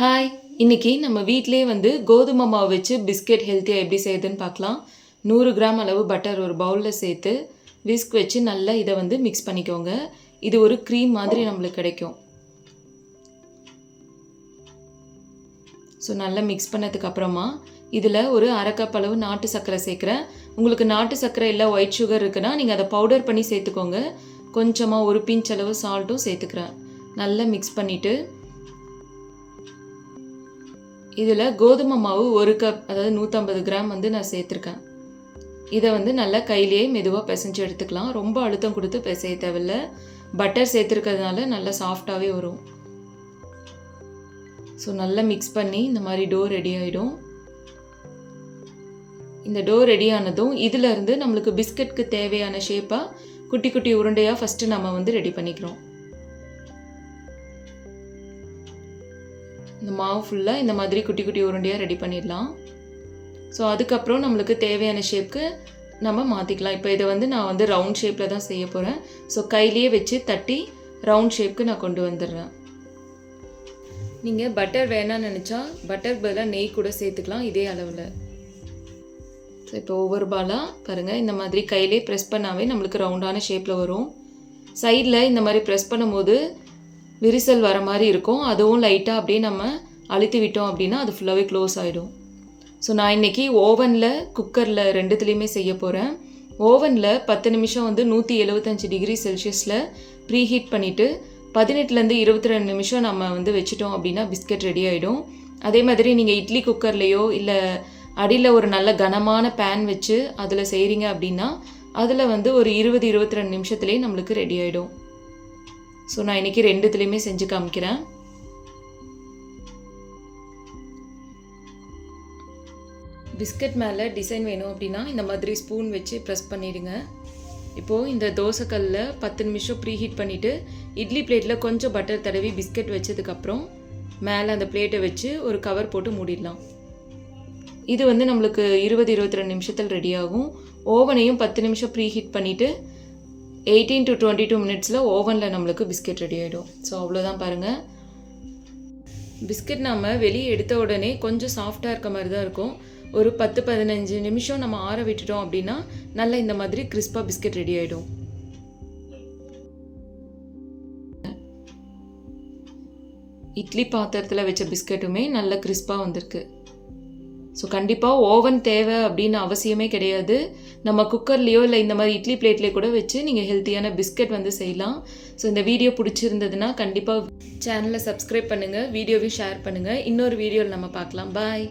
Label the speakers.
Speaker 1: Hi, இன்னைக்கு நம்ம வீட்டிலே வந்து கோதுமை மாவு வச்சு பிஸ்கெட் ஹெல்த்தியாக எப்படி செய்யுதுன்னு பார்க்கலாம். 100 கிராம் அளவு பட்டர் ஒரு பவுலில் சேர்த்து விஸ்க் வச்சு நல்லா இதை வந்து மிக்ஸ் பண்ணிக்கோங்க. இது ஒரு க்ரீம் மாதிரி நம்மளுக்கு கிடைக்கும். ஸோ நல்லா மிக்ஸ் பண்ணதுக்கப்புறமா இதில் ஒரு அரை கப் அளவு நாட்டு சர்க்கரை சேர்க்குறேன். உங்களுக்கு நாட்டு சர்க்கரை இல்லை ஒயிட் சுகர் இருக்குன்னா நீங்கள் அதை பவுடர் பண்ணி சேர்த்துக்கோங்க. கொஞ்சமாக ஒரு பிஞ்ச் அளவு சால்ட்டும் சேர்த்துக்கிறேன். நல்லா மிக்ஸ் பண்ணிவிட்டு இதில் கோதுமை மாவு ஒரு கப், அதாவது 150 கிராம் வந்து நான் சேர்த்துருக்கேன். இதை வந்து நல்லா கையிலேயே மெதுவாக பிசைஞ்சு எடுத்துக்கலாம். ரொம்ப அழுத்தம் கொடுத்து பிசைய தேவையில்லை. பட்டர் சேர்த்துருக்கிறதுனால நல்லா சாஃப்டாகவே வரும். ஸோ நல்லா மிக்ஸ் பண்ணி இந்த மாதிரி டோ ரெடி ஆகிடும். இந்த டோ ரெடி ஆனதும் இதிலேருந்து நம்மளுக்கு பிஸ்கட்க்கு தேவையான ஷேப்பாக குட்டி குட்டி உருண்டையாக ஃபஸ்ட்டு நம்ம வந்து ரெடி பண்ணிக்கிறோம். இந்த மாவு ஃபுல்லாக இந்த மாதிரி குட்டி குட்டி உருண்டையாக ரெடி பண்ணிடலாம். ஸோ அதுக்கப்புறம் நம்மளுக்கு தேவையான ஷேப்புக்கு நம்ம மாற்றிக்கலாம். இப்போ இதை வந்து நான் வந்து ரவுண்ட் ஷேப்பில் தான் செய்ய போகிறேன். ஸோ கையிலேயே வச்சு தட்டி ரவுண்ட் ஷேப்புக்கு நான் கொண்டு வந்துடுறேன். நீங்கள் பட்டர் வேணான்னு நினச்சா பட்டர் பதிலாக நெய் கூட சேர்த்துக்கலாம் இதே அளவில். ஸோ இப்போ ஒவ்வொரு பாலாக பாருங்கள், இந்த மாதிரி கையிலே ப்ரெஸ் பண்ணாவே நம்மளுக்கு ரவுண்டான ஷேப்பில் வரும். சைடில் இந்த மாதிரி ப்ரெஸ் பண்ணும்போது விரிசல் வர மாதிரி இருக்கும். அதுவும் லைட்டாக அப்படியே நம்ம அழுத்தி விட்டோம் அப்படின்னா அது ஃபுல்லாகவே க்ளோஸ் ஆகிடும். ஸோ நான் இன்றைக்கி ஓவனில் குக்கரில் ரெண்டுத்துலேயுமே செய்ய போகிறேன். ஓவனில் 10 நிமிஷம் வந்து 175 டிகிரி செல்சியஸில் ப்ரீ ஹீட் பண்ணிவிட்டு 18லேருந்து 22 நிமிஷம் நம்ம வந்து வச்சுட்டோம் அப்படின்னா பிஸ்கெட் ரெடி ஆகிடும். அதே மாதிரி நீங்கள் இட்லி குக்கர்லேயோ இல்லை அடியில் ஒரு நல்ல கனமான பேன் வச்சு அதில் செய்கிறீங்க அப்படின்னா அதில் வந்து ஒரு 20-22 நிமிஷத்துலேயே நம்மளுக்கு ரெடி ஆகிடும். ஸோ நான் இன்றைக்கி ரெண்டுத்துலேயுமே செஞ்சு காமிக்கிறேன். பிஸ்கட் மேலே டிசைன் வேணும் அப்படின்னா இந்த மாதிரி ஸ்பூன் வச்சு ப்ரெஸ் பண்ணிவிடுங்க. இப்போது இந்த தோசைக்கல்லில் 10 நிமிஷம் ப்ரீ ஹீட் பண்ணிவிட்டு இட்லி பிளேட்டில் கொஞ்சம் பட்டர் தடவி பிஸ்கட் வச்சதுக்கப்புறம் மேலே அந்த பிளேட்டை வச்சு ஒரு கவர் போட்டு மூடிடலாம். இது வந்து நம்மளுக்கு 20-22 நிமிஷத்தில் ரெடி ஆகும். ஓவனையும் 10 நிமிஷம் ப்ரீ ஹீட் பண்ணிவிட்டு 18 to 22 மினிட்ஸில் ஓவனில் நம்மளுக்கு பிஸ்கெட் ரெடி ஆகிடும். ஸோ அவ்வளோதான் பாருங்கள். பிஸ்கெட் நம்ம வெளியே எடுத்த உடனே கொஞ்சம் சாஃப்டாக இருக்க மாதிரி தான் இருக்கும். ஒரு 10-15 நிமிஷம் நம்ம ஆற விட்டுட்டோம் அப்படின்னா நல்லா இந்த மாதிரி கிறிஸ்பாக பிஸ்கெட் ரெடி ஆகிடும். இட்லி பாத்திரத்தில் வச்ச பிஸ்கெட்டுமே நல்ல கிறிஸ்பாக வந்திருக்கு. ஸோ கண்டிப்பாக ஓவன் தேவை அப்படின்னு அவசியமே கிடையாது. நம்ம குக்கர்லேயோ இல்லை இந்த மாதிரி இட்லி பிளேட்லேயே கூட வச்சு நீங்கள் ஹெல்த்தியான பிஸ்கெட் வந்து செய்யலாம். ஸோ இந்த வீடியோ பிடிச்சிருந்ததுன்னா கண்டிப்பாக சேனலை சப்ஸ்கிரைப் பண்ணுங்கள், வீடியோவையும் ஷேர் பண்ணுங்கள். இன்னொரு வீடியோவில் நம்ம பார்க்கலாம். பாய்.